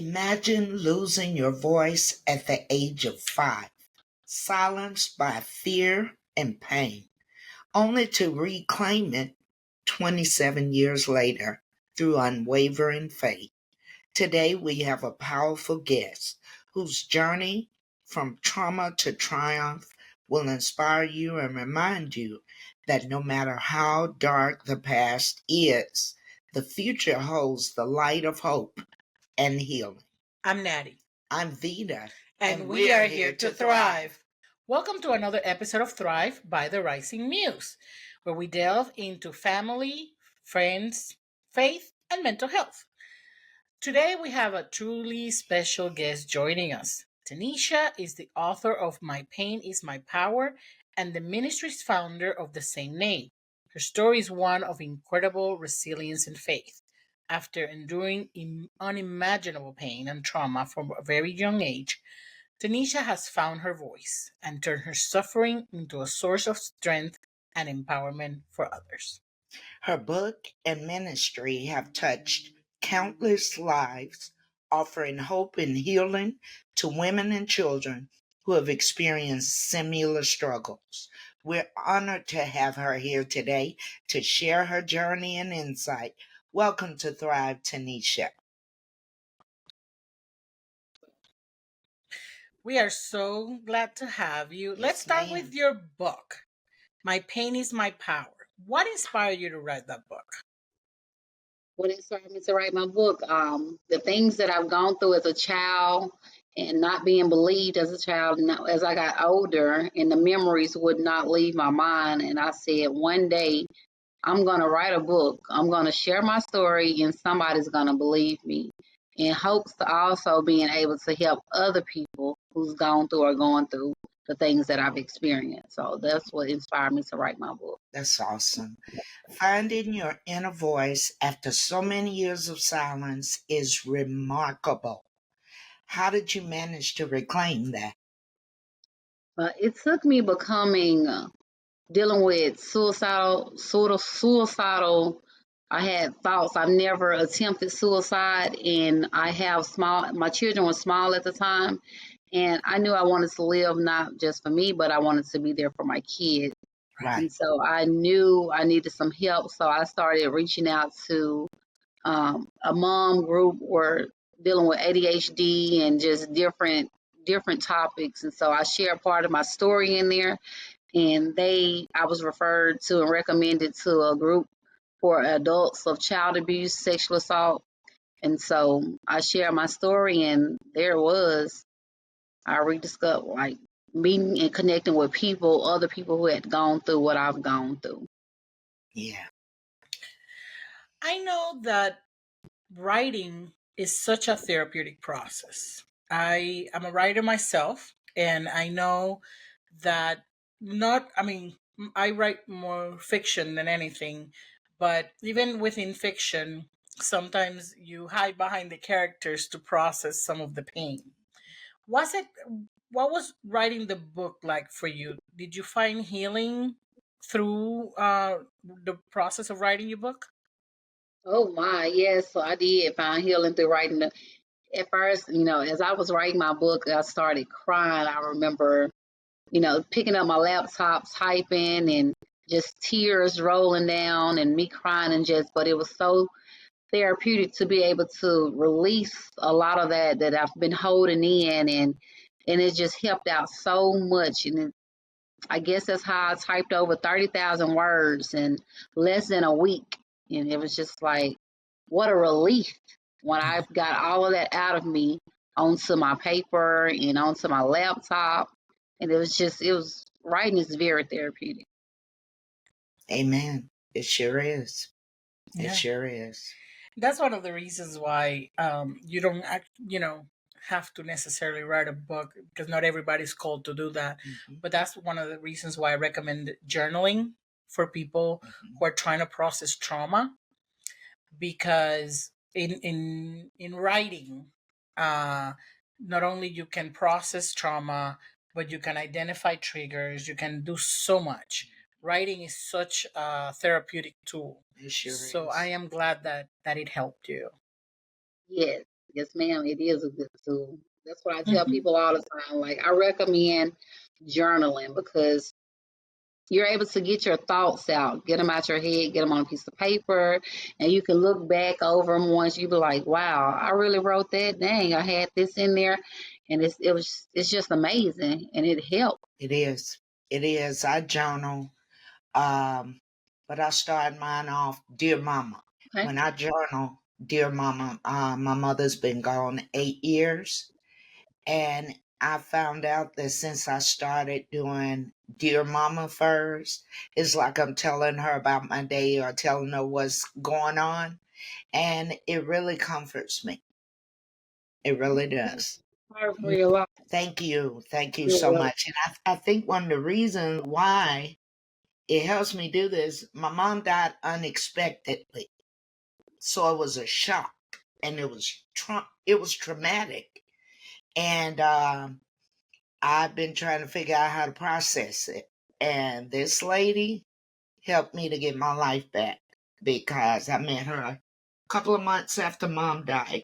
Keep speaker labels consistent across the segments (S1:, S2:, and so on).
S1: Imagine losing your voice at the age of 5, silenced by fear and pain, only to reclaim it 27 years later through unwavering faith. Today, we have a powerful guest whose journey from trauma to triumph will inspire you and remind you that no matter how dark the past is, the future holds the light of hope and healing.
S2: I'm Natty.
S1: I'm Vita.
S2: And we are here to thrive. Welcome to another episode of Thrive by the Rising Muse, where we delve into family, friends, faith, and mental health. Today we have a truly special guest joining us. Tanisha is the author of My Pain is My Power and the ministry's founder of the same name. Her story is one of incredible resilience and faith. After enduring unimaginable pain and trauma from a very young age, Tanisha has found her voice and turned her suffering into a source of strength and empowerment for others.
S1: Her book and ministry have touched countless lives, offering hope and healing to women and children who have experienced similar struggles. We're honored to have her here today to share her journey and insight. Welcome to Thrive, Tanisha.
S2: We are so glad to have you. Let's
S1: Yes,
S2: start
S1: ma'am.
S2: with your book, My Pain is My Power. What inspired you to write that book?
S3: What inspired me to write my book? The things that I've gone through as a child and not being believed as a child. And as I got older, and the memories would not leave my mind. And I said, one day I'm going to write a book. I'm going to share my story, and somebody's going to believe me. In hopes to also being able to help other people who's gone through or going through the things that I've experienced. So that's what inspired me to write my book.
S1: That's awesome. Finding your inner voice after so many years of silence is remarkable. How did you manage to reclaim that?
S3: It took me becoming dealing with suicidal. I had thoughts. I've never attempted suicide, and my children were small at the time, and I knew I wanted to live not just for me, but I wanted to be there for my kids.
S1: Right.
S3: And so I knew I needed some help, so I started reaching out to a mom group or dealing with ADHD and just different topics. And so I shared part of my story in there, and I was referred to and recommended to a group for adults of child abuse, sexual assault. And so I shared my story, and I rediscovered, like, meeting and connecting with other people who had gone through what I've gone through.
S1: Yeah.
S2: I know that writing is such a therapeutic process. I am a writer myself, and I know that I write more fiction than anything, but even within fiction, sometimes you hide behind the characters to process some of the pain. Was it what was writing the book like for you? Did you find healing through the process of writing your book?
S3: Oh my, yes. So I did find healing through writing at first, as I was writing my book, I started crying. I remember, picking up my laptop, typing, and just tears rolling down and me crying, but it was so therapeutic to be able to release a lot of that I've been holding in, and it just helped out so much. And I guess that's how I typed over 30,000 words in less than a week. And it was just like, what a relief when I got all of that out of me onto my paper and onto my laptop. And writing is very therapeutic.
S1: Amen. It sure is. It
S2: Yeah.
S1: sure is.
S2: That's one of the reasons why you don't have to necessarily write a book, because not everybody's called to do that. But that's one of the reasons why I recommend journaling for people who are trying to process trauma, because in writing, not only you can process trauma, but you can identify triggers. You can do so much. Writing is such a therapeutic tool.
S1: It sure
S2: So
S1: is.
S2: I am glad that it helped you.
S3: Yes, Yes, ma'am, it is a good tool. That's what I tell
S2: Hmm.
S3: people all the time. Like, I recommend journaling because you're able to get your thoughts out, get them out your head, get them on a piece of paper, and you can look back over them once. You be like, "Wow, I really wrote that. Dang, I had this in there," and it's just amazing, and it helped.
S1: It is. It is. I journal, but I start mine off, Dear Mama.
S3: Okay.
S1: When I journal, Dear Mama, my mother's been gone 8 years. And I found out that since I started doing Dear Mama first, it's like I'm telling her about my day or telling her what's going on. And it really comforts me. It really does.
S3: Sorry for your loss.
S1: Thank you. Thank you
S3: You're
S1: so
S3: welcome.
S1: much. And I think one of the reasons why it helps me do this, my mom died unexpectedly. So it was a shock and it was traumatic. And I've been trying to figure out how to process it. And this lady helped me to get my life back because I met her a couple of months after mom died.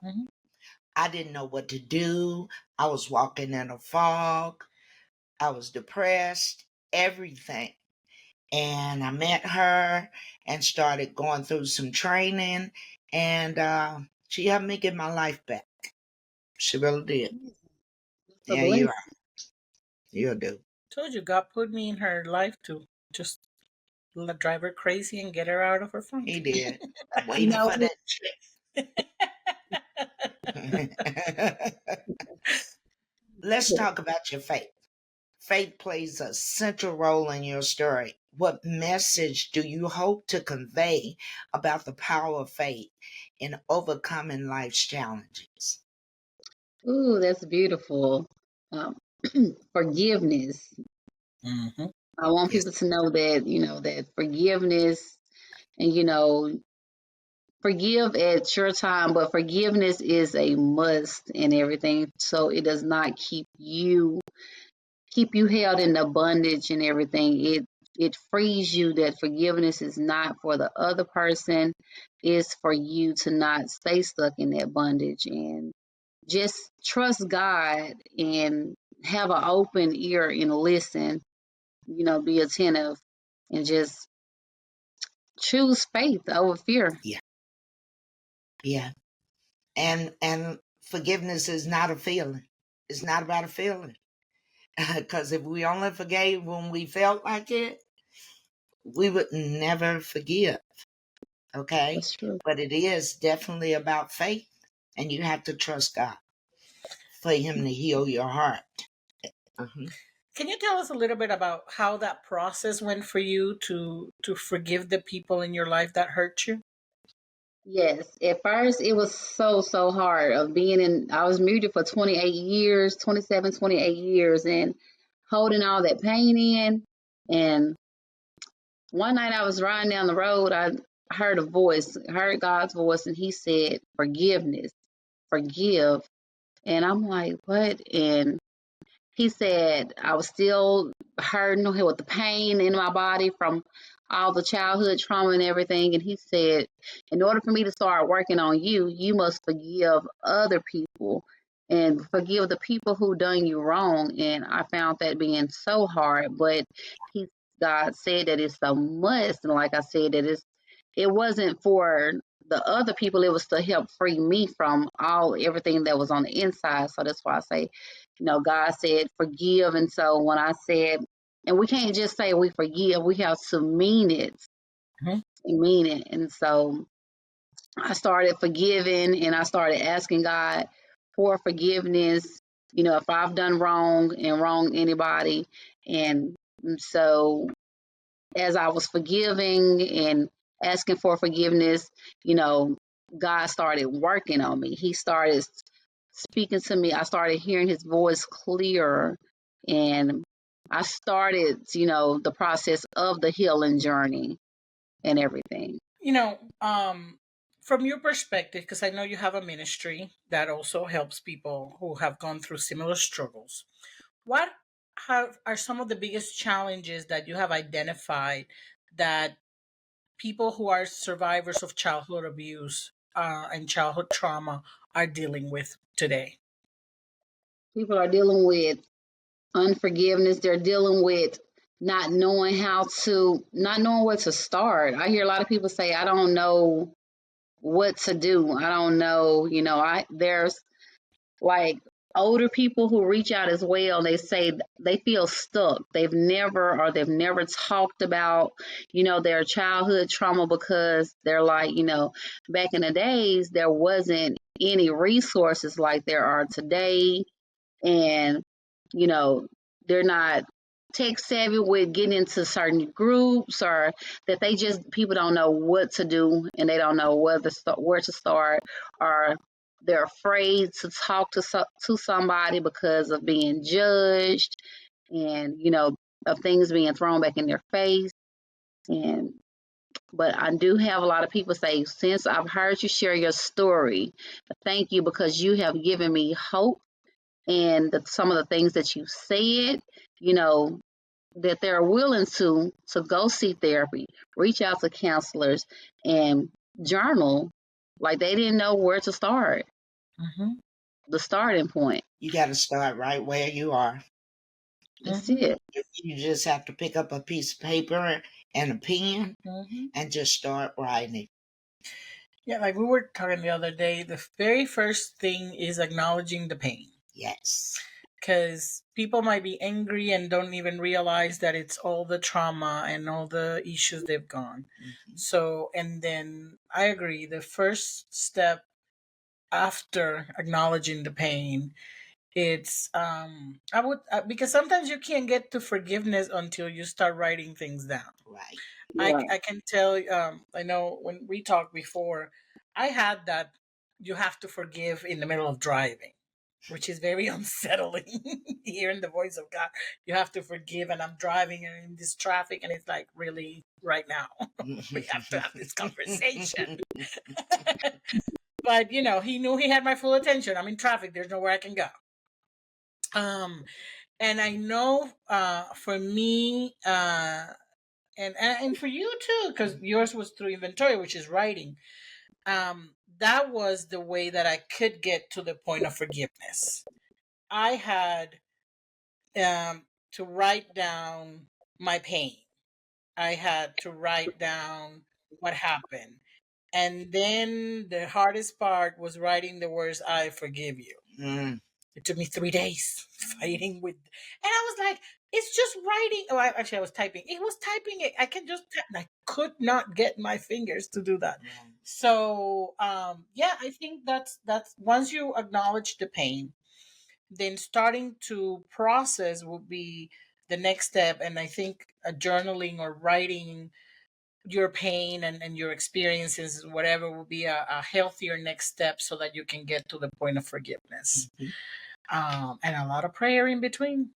S2: Hmm.
S1: I didn't know what to do. I was walking in a fog. I was depressed, everything. And I met her and started going through some training. And she helped me get my life back. She really did.
S3: It's a
S1: Yeah, you
S3: blessing.
S1: are. You'll do.
S2: Told you, God put me in her life to just drive her crazy and get her out of her
S1: He
S2: funk.
S1: did. I'm
S3: You
S1: waiting
S3: know,
S1: for that check. Let's talk about your faith. Faith plays a central role in your story. What message do you hope to convey about the power of faith in overcoming life's challenges?
S3: ooh, that's beautiful. Um, Forgiveness.
S2: Hmm.
S3: I want
S1: Yes,
S3: people to know that, that forgiveness and, forgive at your time, but forgiveness is a must in everything. So it does not keep you held in the bondage and everything. It frees you that forgiveness is not for the other person, it's for you to not stay stuck in that bondage and just trust God and have an open ear and listen, be attentive and just choose faith over fear.
S1: yeah, yeah. And forgiveness is not a feeling. It's not about a feeling. Because if we only forgave when we felt like it, we would never forgive. Okay?
S3: That's true.
S1: But it is definitely about faith, and you have to trust God for Him to heal your heart. Uh-huh.
S2: Can you tell us a little bit about how that process went for you to forgive the people in your life that hurt you?
S3: Yes, at first it was so hard of being in. I was muted for 28 years, 27, 28 years, and holding all that pain in. And one night I was riding down the road, I heard a voice, heard God's voice, and He said, "Forgiveness, forgive." And I'm like, "What?" And He said I was still hurting with the pain in my body from all the childhood trauma and everything. And he said, in order for me to start working on you, you must forgive other people and forgive the people who done you wrong. And I found that being so hard. But he God said that it's a must. And like I said, it wasn't for the other people, it was to help free me from everything that was on the inside. So that's why I say, God said forgive. And so when I said, and we can't just say we forgive, we have to mean it.
S2: Mhm.
S3: Mean it. And so I started forgiving and I started asking God for forgiveness, if I've done wrong and wronged anybody. And so as I was forgiving and asking for forgiveness, you know, God started working on me. He started speaking to me. I started hearing his voice clearer. And I started, the process of the healing journey and everything.
S2: You know, from your perspective, because I know you have a ministry that also helps people who have gone through similar struggles. What are some of the biggest challenges that you have identified that people who are survivors of childhood abuse and childhood trauma are dealing with today?
S3: People are dealing with unforgiveness. They're dealing with not knowing where to start. I hear a lot of people say, I don't know what to do. I don't know, there's like older people who reach out as well. They say they feel stuck. They've never talked about, their childhood trauma, because they're like, back in the days there wasn't any resources like there are today, and you know they're not tech savvy with getting into certain groups, or that they just people don't know what to do, and they don't know where to start, or they're afraid to talk to somebody because of being judged, and of things being thrown back in their face. And but I do have a lot of people say, since I've heard you share your story, thank you, because you have given me hope, and some of the things that you said, you know, that they're willing to go see therapy, reach out to counselors, and journal. Like, they didn't know where to start,
S2: Mm-hmm.
S3: the starting point.
S1: You got to start right where you are.
S3: That's
S2: Mm-hmm.
S3: it.
S1: You just have to pick up a piece of paper and a pen
S2: Mm-hmm.
S1: and just start writing.
S2: Yeah, like we were talking the other day, the very first thing is acknowledging the pain.
S1: Yes.
S2: Because people might be angry and don't even realize that it's all the trauma and all the issues they've gone.
S1: Mm-hmm.
S2: So, and then I agree, the first step after acknowledging the pain, it's I would because sometimes you can't get to forgiveness until you start writing things down.
S1: Right.
S3: Right.
S2: I can tell, I know when we talked before, I had that you have to forgive in the middle of driving, which is very unsettling. Hearing the voice of God, you have to forgive, and I'm driving and in this traffic, and it's like, really, right now, we have to have this conversation. But he knew he had my full attention. I'm in traffic. There's nowhere I can go. And I know, for me, and for you too, because yours was through inventory, which is writing. That was the way that I could get to the point of forgiveness. I had to write down my pain. I had to write down what happened. And then the hardest part was writing the words, I forgive you.
S1: Mm.
S2: It took me 3 days fighting with, and I was like, it's just writing. Oh, actually, I was typing. It was typing it. I can just, I could not get my fingers to do that.
S1: Yeah.
S2: So, yeah, I think that's once you acknowledge the pain, then starting to process will be the next step. And I think journaling or writing your pain and your experiences, whatever, will be a healthier next step so that you can get to the point of forgiveness. And a lot of prayer in between.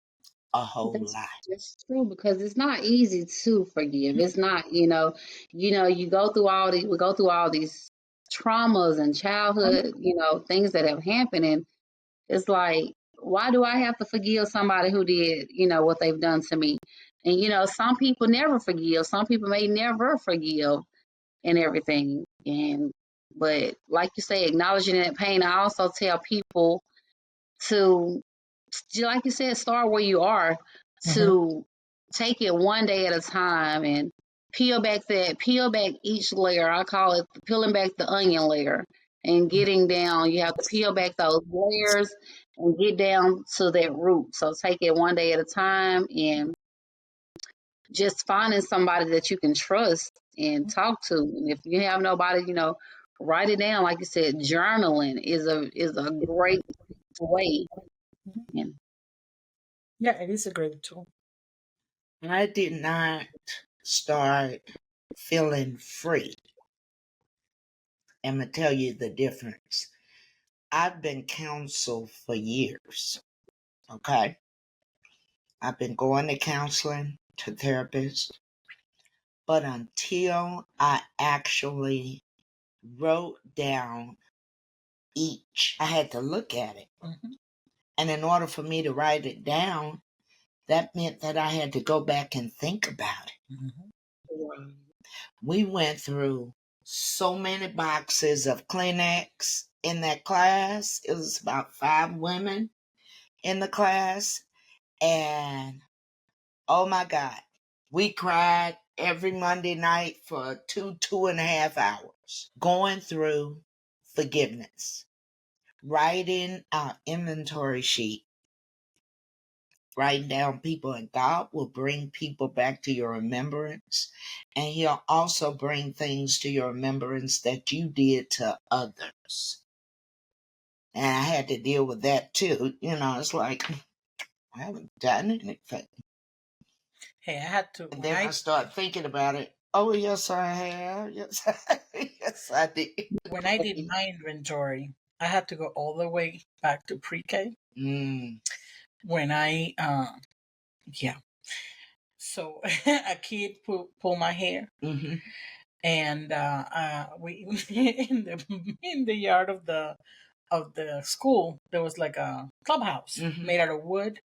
S1: A whole
S3: That's
S1: lot.
S3: that's true, because it's not easy to forgive. It's not, we go through all these traumas and childhood, things that have happened, and it's like, why do I have to forgive somebody who did, what they've done to me? And some people never forgive. Some people may never forgive and everything. But like you say, acknowledging that pain, I also tell people to, like you said, start where you are,
S2: Mm-hmm.
S3: to take it one day at a time, and peel back each layer. I call it peeling back the onion layer, and getting down. You have to peel back those layers and get down to that root. So take it one day at a time, and just finding somebody that you can trust and talk to. And if you have nobody, write it down. Like you said, journaling is a great way. And
S2: Yeah, it is a great tool.
S1: I did not start feeling free. I'm going to tell you the difference. I've been counseled for years. Okay. I've been going to counseling, to therapists. But until I actually wrote down I had to look at it.
S2: Mm-hmm.
S1: And in order for me to write it down, that meant that I had to go back and think about it.
S2: Mm-hmm.
S1: We went through so many boxes of Kleenex in that class. It was about 5 women in the class. And oh my God, we cried every Monday night for 2.5 hours, going through forgiveness, writing our inventory sheet, writing down people, and God will bring people back to your remembrance. And He'll also bring things to your remembrance that you did to others. And I had to deal with that too. It's like, I haven't done anything.
S2: Hey, I had to.
S1: And then I start thinking about it. Oh, yes, I have. Yes, yes, I did.
S2: When I did my inventory, I had to go all the way back to pre-K. When I, yeah. So a kid pulled my hair, and we in the yard of the school there was like a clubhouse made out of wood.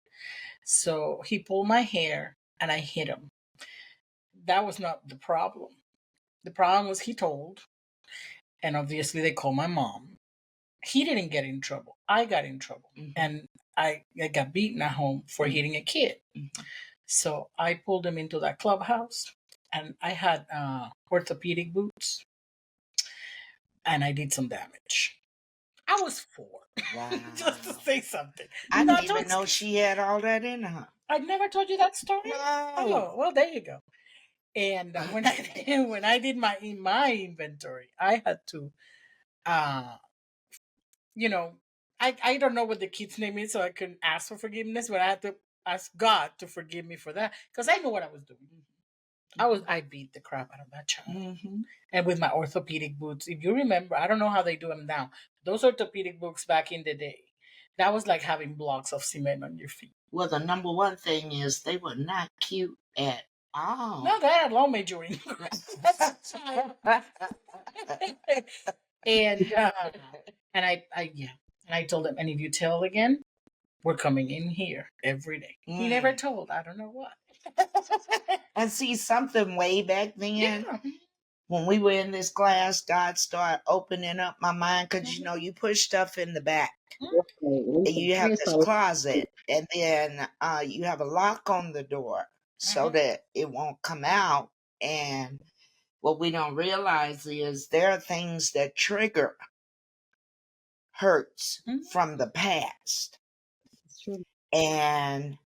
S2: So he pulled my hair, and I hit him. That was not the problem. The problem was he told, and obviously they called my mom. He didn't get in trouble. I got in trouble, and I got beaten at home for hitting a kid. So I pulled him into that clubhouse, and I had orthopedic boots, and I did some damage. I was 4.
S1: Wow.
S2: Just to say something.
S1: I didn't even know she had all that in her.
S2: I never told you that story?
S1: No.
S2: Oh, well, there you go. And when I did my inventory, I had to, I don't know what the kid's name is, so I couldn't ask for forgiveness, but I had to ask God to forgive me for that because I knew what I was doing. I beat the crap out of that child, and with my orthopedic boots. If you remember, I don't know how they do them now. Those orthopedic boots back in the day, that was like having blocks of cement on your feet.
S1: Well, the number one thing is they were not cute at all.
S2: No, they had low majoring. and I told him, and if you tell again, we're coming in here every day. He never told. I don't know what.
S1: And see, something way back then, when we were in this class, God started opening up my mind because, you push stuff in the back. And you have this closet, and then you have a lock on the door so that it won't come out. And what we don't realize is there are things that trigger hurts from the past.
S3: That's true.
S1: And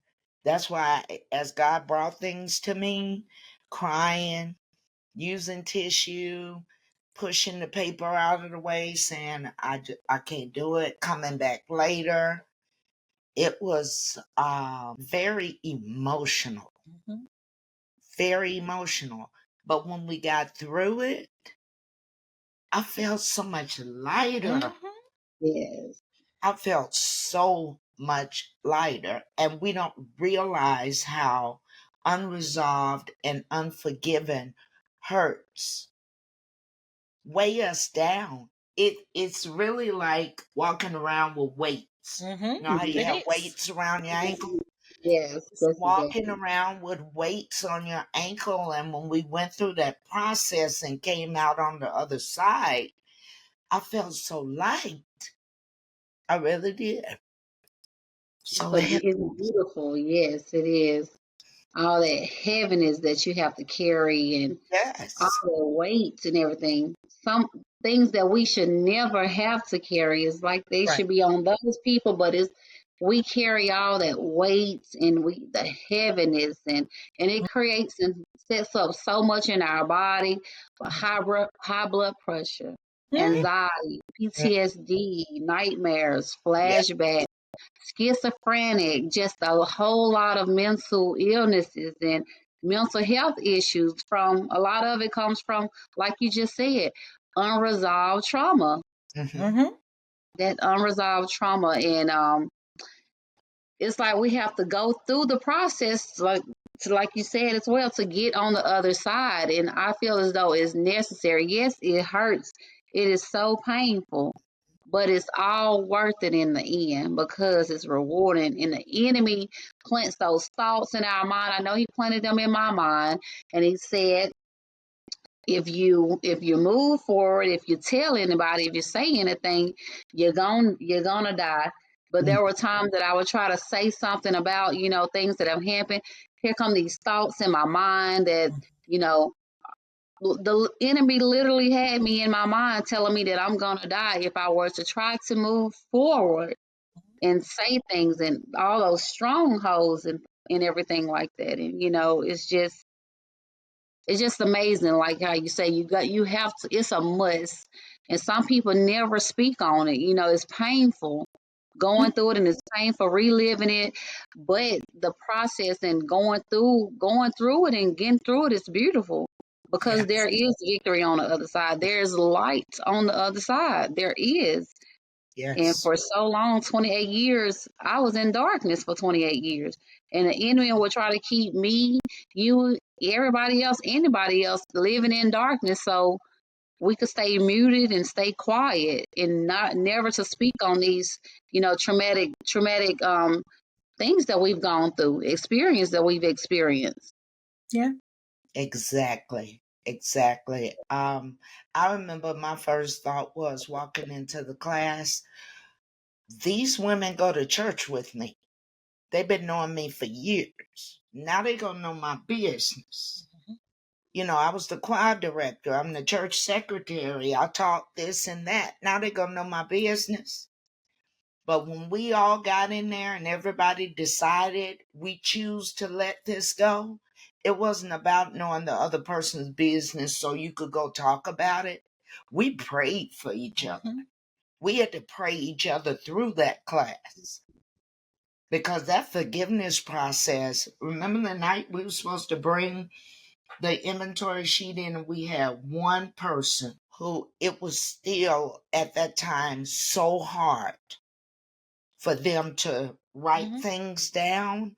S1: that's why, as God brought things to me, crying, using tissue, pushing the paper out of the way, saying, I can't do it, coming back later. It was very emotional. Very emotional. But when we got through it, I felt so much lighter.
S3: Yes.
S1: I felt so much lighter. And we don't realize how unresolved and unforgiven hurts weigh us down. It's really like walking around with weights. You know how you have weights around your ankle?
S3: Yes.
S1: Walking around with weights on your ankle. And when we went through that process and came out on the other side, I felt so light. I really did. So
S3: But it's beautiful. Yes, it is. All that heaviness that you have to carry and all the weights and everything. Some things that we should never have to carry is like they should be on those people, but we carry all that weight and the heaviness and it creates and sets up so much in our body for high blood pressure, anxiety, PTSD, nightmares, flashbacks, schizophrenic, just a whole lot of mental illnesses and mental health issues. From a lot of it comes from, like you just said, unresolved trauma. That unresolved trauma, and it's like we have to go through the process, like you said as well, to get on the other side. And I feel as though it's necessary. Yes, it hurts. It is so painful, but it's all worth it in the end because it's rewarding. And the enemy plants those thoughts in our mind. I know he planted them in my mind, and he said, if you move forward, if you tell anybody, if you say anything, you're gonna die. But there were times that I would try to say something about, things that have happened. Here come these thoughts in my mind that, you know, the enemy literally had me in my mind telling me that I'm gonna die if I were to try to move forward and say things, and all those strongholds and everything like that. And it's just amazing, like how you say you have to, it's a must. And some people never speak on it. It's painful going through it, and it's painful reliving it, but the process and going through it and getting through it is beautiful, because
S1: Yes.
S3: there is victory on the other side. There's light on the other side. There is. And
S1: Yes.
S3: for so long, 28 years, I was in darkness for 28 years. And the enemy would try to keep me, you, everybody else, anybody else living in darkness, so we could stay muted and stay quiet and not never to speak on these, traumatic things that we've gone through, experience that we've experienced.
S2: Yeah.
S1: Exactly. Exactly. I remember my first thought was walking into the class. These women go to church with me. They've been knowing me for years. Now they gonna know my business. I was the choir director. I'm the church secretary. I taught this and that. Now they gonna know my business. But when we all got in there and everybody decided we choose to let this go, it wasn't about knowing the other person's business so you could go talk about it. We prayed for each other. We had to pray each other through that class, because that forgiveness process, remember the night we were supposed to bring the inventory sheet in, and we had one person who it was still at that time so hard for them to write things down.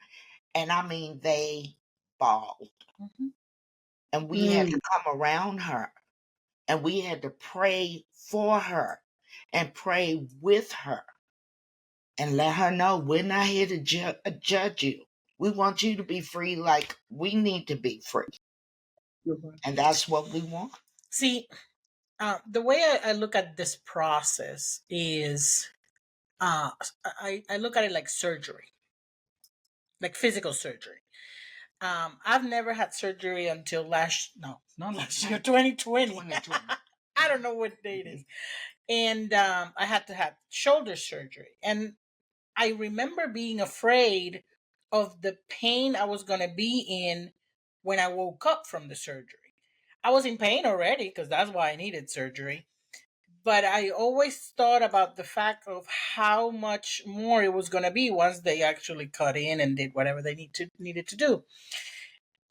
S1: And I mean, they bawled. And we had to come around her, and we had to pray for her and pray with her and let her know we're not here to judge you. We want you to be free like we need to be free. And that's what we want.
S2: See, the way I look at this process is I look at it like surgery, like physical surgery. I've never had surgery until not last year, 2020. I don't know what day it is. And I had to have shoulder surgery. And I remember being afraid of the pain I was going to be in when I woke up from the surgery. I was in pain already because that's why I needed surgery. But I always thought about the fact of how much more it was going to be once they actually cut in and did whatever they needed to do.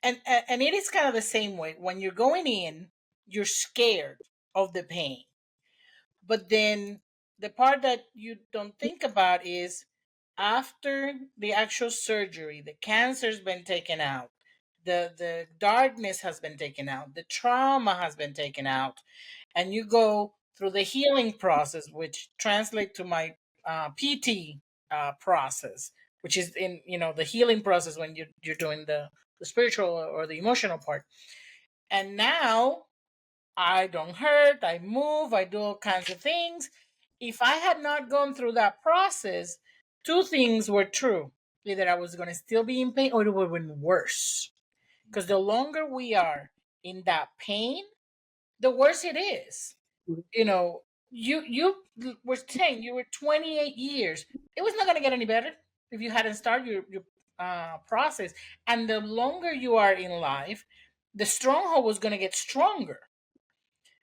S2: And it is kind of the same way. When you're going in, you're scared of the pain. But then the part that you don't think about is after the actual surgery, the cancer's been taken out, the darkness has been taken out, the trauma has been taken out, and you go through the healing process, which translate to my PT process, which is in the healing process when you're doing the spiritual or the emotional part. And now I don't hurt, I move, I do all kinds of things. If I had not gone through that process, two things were true. Either I was going to still be in pain or it would have been worse. Because the longer we are in that pain, the worse it is. You know, you were saying you were 28 years. It was not going to get any better if you hadn't started your process. And the longer you are in life, the stronghold was going to get stronger.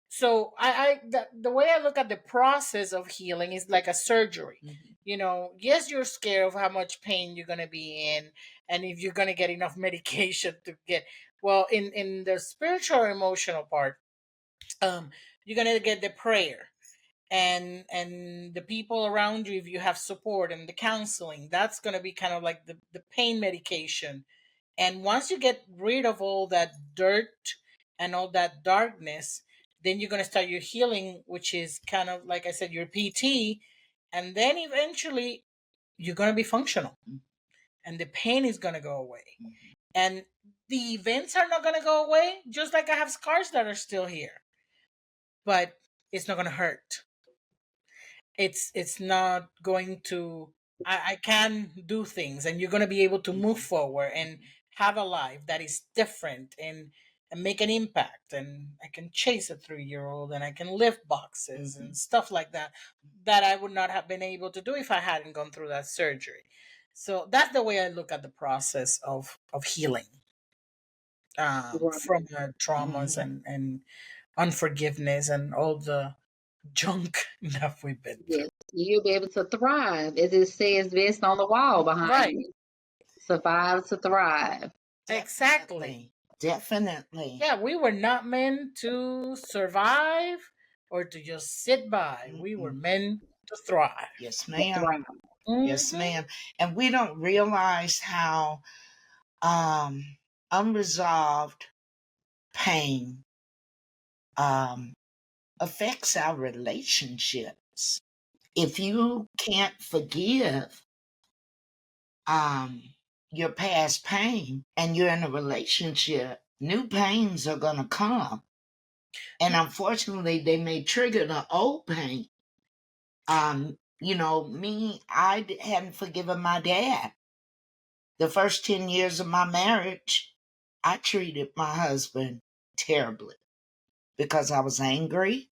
S2: So the way I look at the process of healing is like a surgery. Yes, you're scared of how much pain you're going to be in, and if you're going to get enough medication to get well. In the spiritual or emotional part, you're going to get the prayer and the people around you, if you have support, and the counseling. That's going to be kind of like the pain medication. And once you get rid of all that dirt and all that darkness, then you're going to start your healing, which is kind of like I said, your PT. And then eventually you're going to be functional and the pain is going to go away. And the events are not going to go away, just like I have scars that are still here, but it's not going to hurt. It's not going to, I can do things, and you're going to be able to move forward and have a life that is different, and make an impact. And I can chase a 3-year old, and I can lift boxes and stuff like that, that I would not have been able to do if I hadn't gone through that surgery. So that's the way I look at the process of healing,
S3: Right.
S2: from traumas and unforgiveness and all the junk that we've been through.
S3: Yes, you'll be able to thrive, as it says best on the wall behind
S2: Right.
S3: you. Survive to thrive.
S2: Exactly.
S1: Definitely.
S2: Yeah, we were not meant to survive or to just sit by. We were meant to thrive.
S1: Yes,
S3: To
S1: ma'am.
S3: thrive.
S1: Yes, ma'am. And we don't realize how unresolved pain affects our relationships. If you can't forgive your past pain and you're in a relationship, new pains are going to come. And unfortunately, they may trigger the old pain. I hadn't forgiven my dad. The first 10 years of my marriage, I treated my husband terribly because I was angry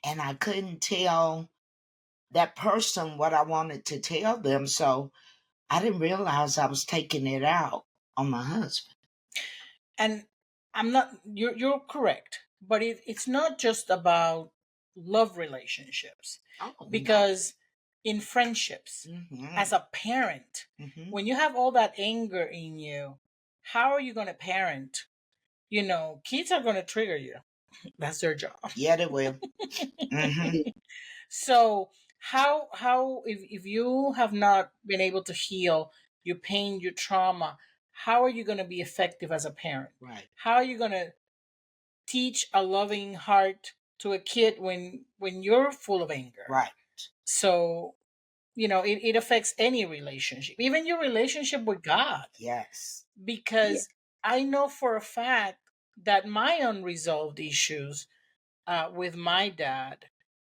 S1: and I couldn't tell that person what I wanted to tell them. So I didn't realize I was taking it out on my husband.
S2: And you're correct, but it's not just about love relationships. Because in friendships, as a parent, when you have all that anger in you, how are you going to parent? Kids are going to trigger you. That's their job.
S1: Yeah, they will.
S2: So how if you have not been able to heal your pain, your trauma, how are you going to be effective as a parent?
S1: Right.
S2: How are you going to teach a loving heart to a kid when you're full of anger?
S1: Right.
S2: So it affects any relationship, even your relationship with God.
S1: Yes.
S2: Because I know for a fact that my unresolved issues with my dad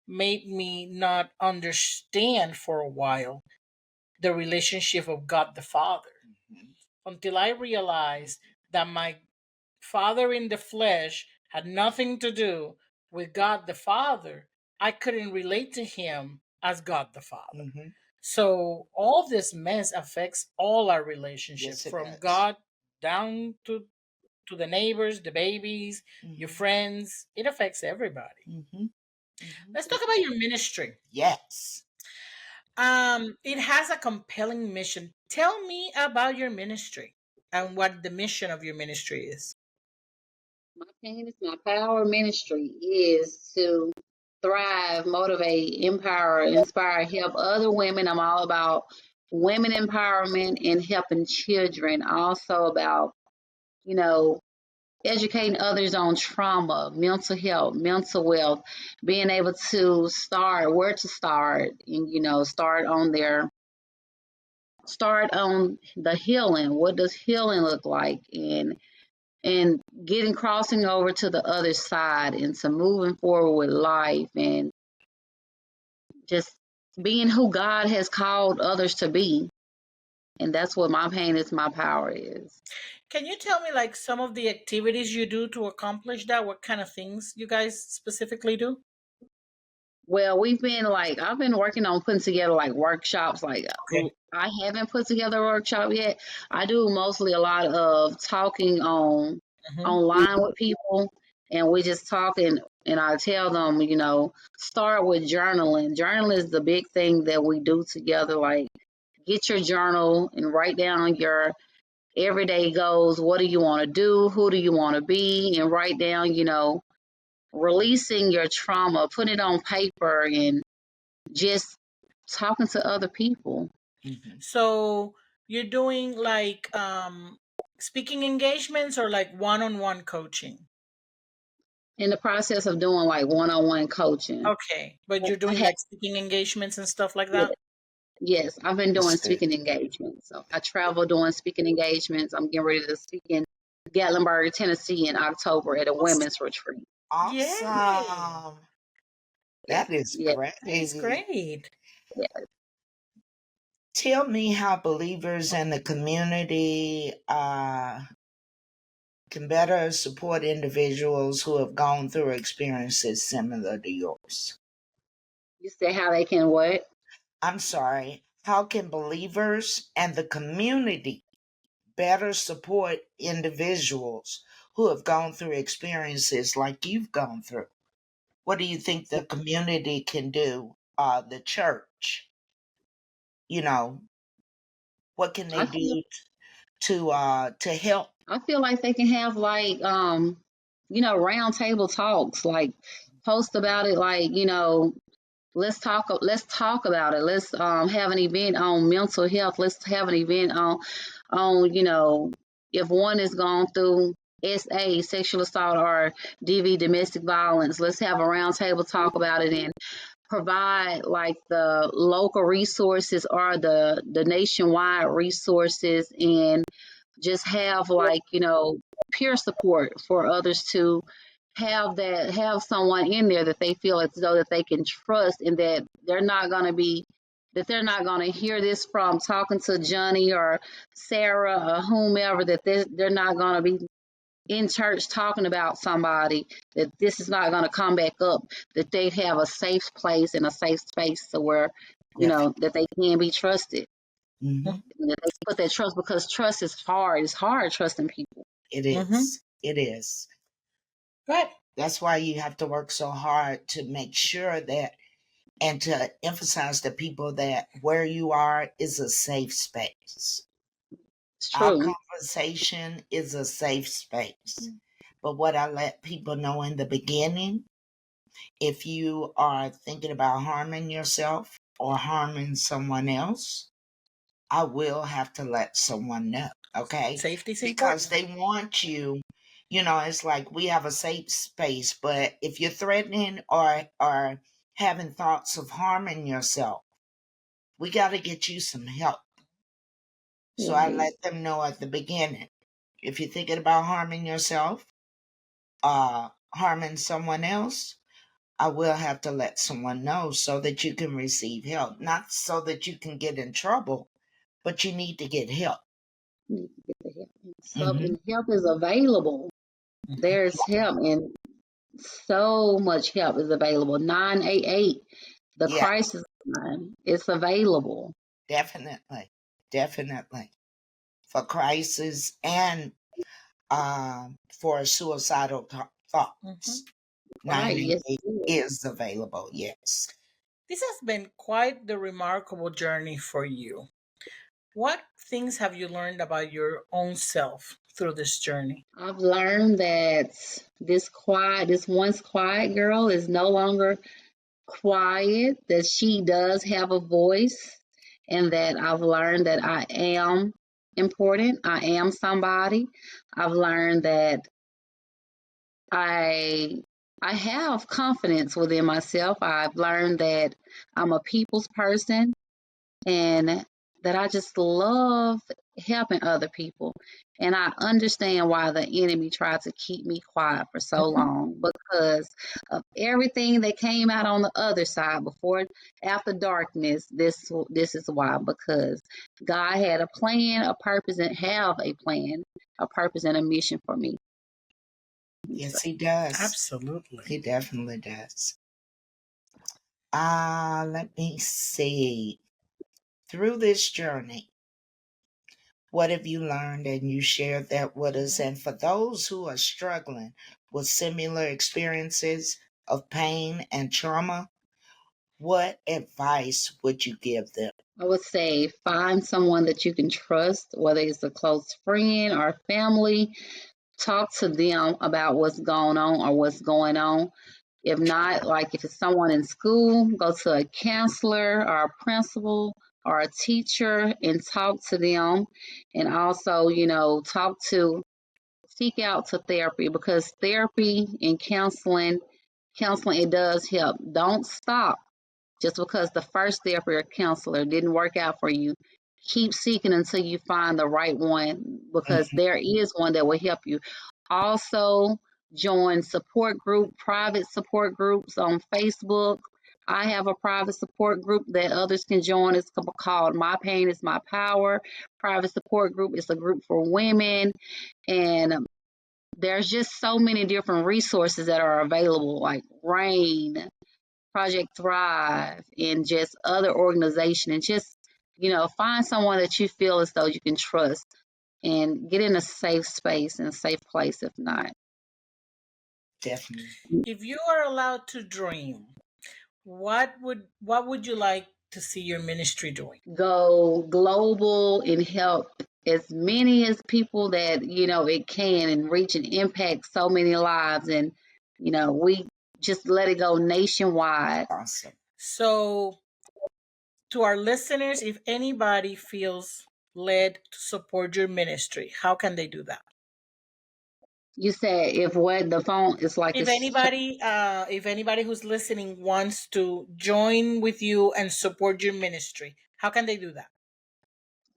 S2: made me not understand for a while the relationship of God the Father, until I realized that my father in the flesh had nothing to do with God the Father. I couldn't relate to him as God the Father. So all this mess affects all our relationships, from
S1: does.
S2: God down to the neighbors, the babies, your friends. It affects everybody. Let's talk about your ministry.
S1: Yes.
S2: It has a compelling mission. Tell me about your ministry and what the mission of your ministry is.
S3: My pain is my power ministry is to thrive, motivate, empower, inspire, help other women. I'm all about women empowerment and helping children. Also about, you know, educating others on trauma, mental health, mental wealth, being able to start where to start, and start on the healing. What does healing look like? And getting crossing over to the other side and to moving forward with life and just being who God has called others to be. And that's what my pain is my power is.
S2: Can you tell me, like, some of the activities you do to accomplish that? What kind of things you guys specifically do?
S3: Well, I've been working on putting together like workshops.
S2: Okay.
S3: I haven't put together a workshop yet. I do mostly a lot of talking online with people, and we just talk, and I tell them, start with journaling. Journaling is the big thing that we do together. Like, get your journal and write down your everyday goals. What do you want to do? Who do you want to be? And write down, releasing your trauma, put it on paper, and just talking to other people.
S2: So you're doing like speaking engagements, or like one-on-one coaching?
S3: In the process of doing like one-on-one coaching.
S2: Okay, but you're doing
S3: I
S2: like speaking engagements and stuff like that?
S3: Yes, I've been doing
S1: That's good.
S3: speaking engagements. So I travel doing speaking engagements. I'm getting ready to speak in Gatlinburg, Tennessee in October at a women's retreat.
S2: Yay!
S1: Awesome. That is
S3: Yeah,
S2: That's
S1: great.
S2: great.
S3: yeah.
S1: Tell me how believers in the community can better support individuals who have gone through experiences similar to yours.
S3: You said how they can what?
S1: I'm sorry. How can believers and the community better support individuals who have gone through experiences like you've gone through? What do you think the community can do? The church, you know, what can they
S3: I feel
S1: do to help?
S3: I feel like they can have like round table talks, like post about it, like let's talk about it. Let's have an event on mental health. Let's have an event on if one is going through SA, sexual assault, or DV, domestic violence. Let's have a roundtable talk about it and provide like the local resources or the nationwide resources, and just have like peer support for others to have someone in there that they feel as though that they can trust, and that they're not going to hear this from talking to Johnny or Sarah or whomever, that they're not going to be in church talking about somebody, that this is not going to come back up, that they have a safe place and a safe space to where
S1: Definitely.
S3: that they can be trusted,
S1: Hmm.
S3: that they put that trust, because trust is hard. It's hard trusting people.
S1: It
S2: Mm-hmm.
S1: is. It is.
S2: Right.
S1: That's why you have to work so hard to make sure that and to emphasize to people that where you are is a safe space.
S3: It's
S1: Our
S3: true.
S1: conversation is a safe space. But what I let people know in the beginning, if you are thinking about harming yourself or harming someone else, I will have to let someone know, okay?
S2: Safety is
S1: Because
S2: important.
S1: they want you, it's like we have a safe space, but if you're threatening or having thoughts of harming yourself, we got to get you some help. So I
S3: Right.
S1: let them know at the beginning. If you're thinking about harming yourself, harming someone else, I will have to let someone know so that you can receive help. Not so that you can get in trouble, but you need to get help.
S3: You need to get the help.
S1: Hmm.
S3: And help is available.
S2: Mhm.
S3: There's help, and so much help is available. 988, the
S1: Yeah,
S3: crisis line, it's available.
S1: definitely. Definitely. For crisis and for suicidal
S2: Mhm.
S1: thoughts.
S3: Right. Yes,
S1: 988
S3: it is.
S1: is available, yes.
S2: This has been quite the remarkable journey for you. What things have you learned about your own self through this journey?
S3: I've learned that this once quiet girl is no longer quiet, that she does have a voice, and that I've learned that I am important. I am somebody. I've learned that I I have confidence within myself. I've learned that I'm a people's person, and that I just love helping other people. And I understand why the enemy tried to keep me quiet for so
S2: Mhm.
S3: long, because of everything that came out on the other side before, after darkness. This is why, because God had a plan, a purpose, and have a plan, a purpose, and a mission for me. So
S1: Yes, he does.
S2: Absolutely.
S1: He definitely does. Let me see. Through this journey, what have you learned? And you shared that with us.
S2: Mhm.
S1: And for those who are struggling with similar experiences of pain and trauma, what advice would you give them?
S3: I would say find someone that you can trust, whether it's a close friend or family. Talk to them about what's going on or what's going on. If not, like if it's someone in school, go to a counselor or a principal or a teacher and talk to them. And also, seek out to therapy, because therapy and counseling, it does help. Don't stop. Just because the first therapy or counselor didn't work out for you, keep seeking until you find the right one, because
S1: Mhm.
S3: there is one that will help you. Also, join support group, private support groups on Facebook. I have a private support group that others can join. It's called My Pain is My Power. Private support group is a group for women. And there's just so many different resources that are available, like RAIN, Project Thrive, and just other organizations. And just, find someone that you feel as though you can trust and get in a safe space and a safe place if not.
S1: Definitely.
S2: If you are allowed to dream, what would you like to see your ministry doing?
S3: Go global and help as many as people that, it can, and reach and impact so many lives. And, we just let it go nationwide.
S1: Awesome.
S2: So, to our listeners, if anybody feels led to support your ministry, how can they do that?
S3: You said if what the phone is like,
S2: If anybody who's listening wants to join with you and support your ministry, how can they do that?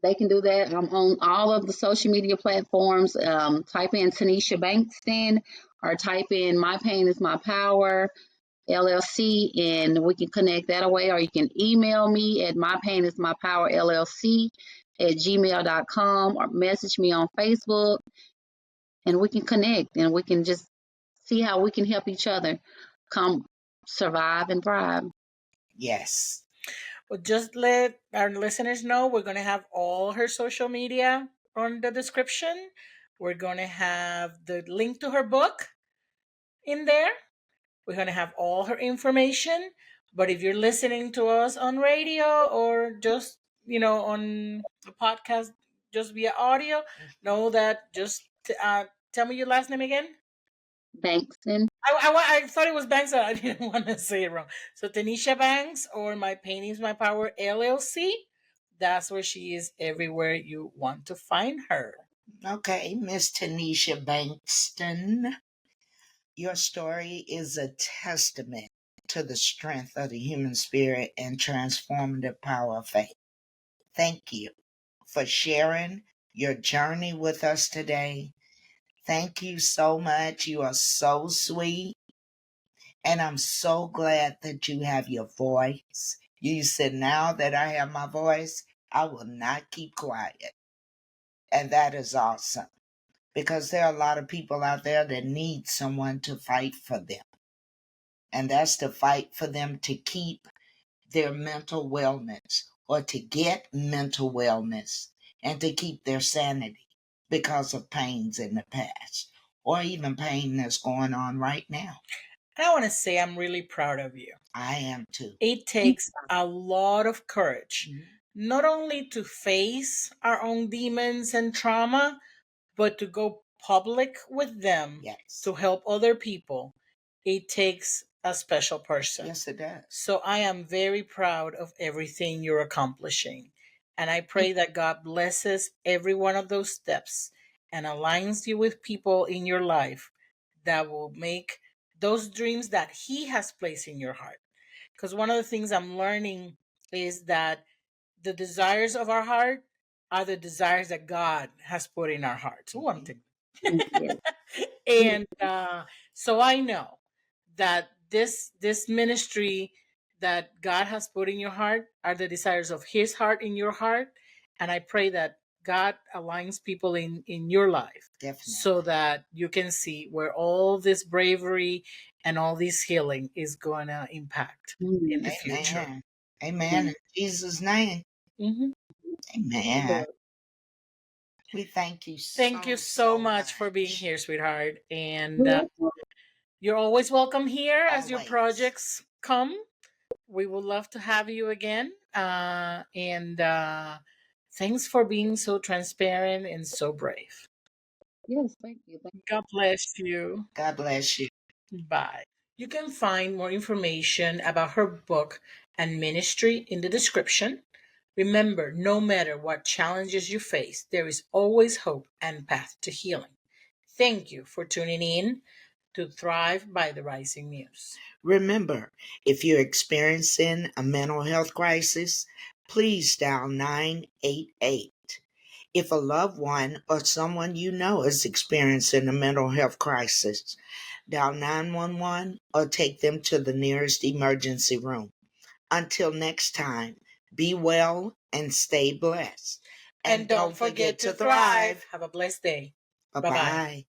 S3: they can do that. I'm on all of the social media platforms. Type in Tanisha Bankston or type in My Pain is My Power LLC, and we can connect that away. Or you can email me at mypainismypowerllc at gmail.com, or message me on Facebook, and we can connect and we can just see how we can help each other come survive and thrive.
S1: Yes.
S2: Well, just let our listeners know we're going to have all her social media on the description. We're going to have the link to her book in there. We're going to have all her information. But if you're listening to us on radio or just, on the podcast, just via audio, know that tell me your last name again.
S3: Bankston.
S2: I thought it was Banks. I didn't want to say it wrong. So Tanisha Banks, or My Pain is My Power LLC. That's where she is everywhere you want to find her.
S1: Okay, Miss Tanisha Bankston, your story is a testament to the strength of the human spirit and transformative power of faith. Thank you for sharing your journey with us today. Thank you so much. You are so sweet. And I'm so glad that you have your voice. You said, now that I have my voice, I will not keep quiet. And that is awesome, because there are a lot of people out there that need someone to fight for them. And that's to fight for them to keep their mental wellness, or to get mental wellness, and to keep their sanity because of pains in the past, or even pain that's going on right now.
S2: And I want to say I'm really proud of you.
S1: I am too.
S2: It takes a lot of courage, not only to face our own demons and trauma, but to go public with them,
S1: Yes.
S2: to help other people. It takes a special person.
S1: Yes, it does.
S2: So I am very proud of everything you're accomplishing. And I pray that God blesses every one of those steps and aligns you with people in your life that will make those dreams that He has placed in your heart. Because one of the things I'm learning is that the desires of our heart are the desires that God has put in our hearts. One thing.
S3: Yes.
S2: And so I know that this ministry that God has put in your heart are the desires of His heart in your heart, and I pray that God aligns people in your life.
S1: Definitely.
S2: So that you can see where all this bravery and all this healing is going to impact in the future.
S1: Amen. Amen. In Jesus' name.
S2: Mm-hmm.
S1: Amen. We thank you
S2: Thank you so much for being here, sweetheart. And you're always welcome here as your projects come. We would love to have you again. And thanks for being so transparent and so brave.
S3: Yes, thank you.
S2: God bless you.
S1: God bless you.
S2: Bye. You can find more information about her book and ministry in the description. Remember, no matter what challenges you face, there is always hope and path to healing. Thank you for tuning in to Thrive by the Rising Muse.
S1: Remember, if you're experiencing a mental health crisis, please dial 988. If a loved one or someone you know is experiencing a mental health crisis, dial 911 or take them to the nearest emergency room. Until next time, be well and stay blessed.
S2: And don't forget to thrive. Have a blessed day.
S1: Bye-bye.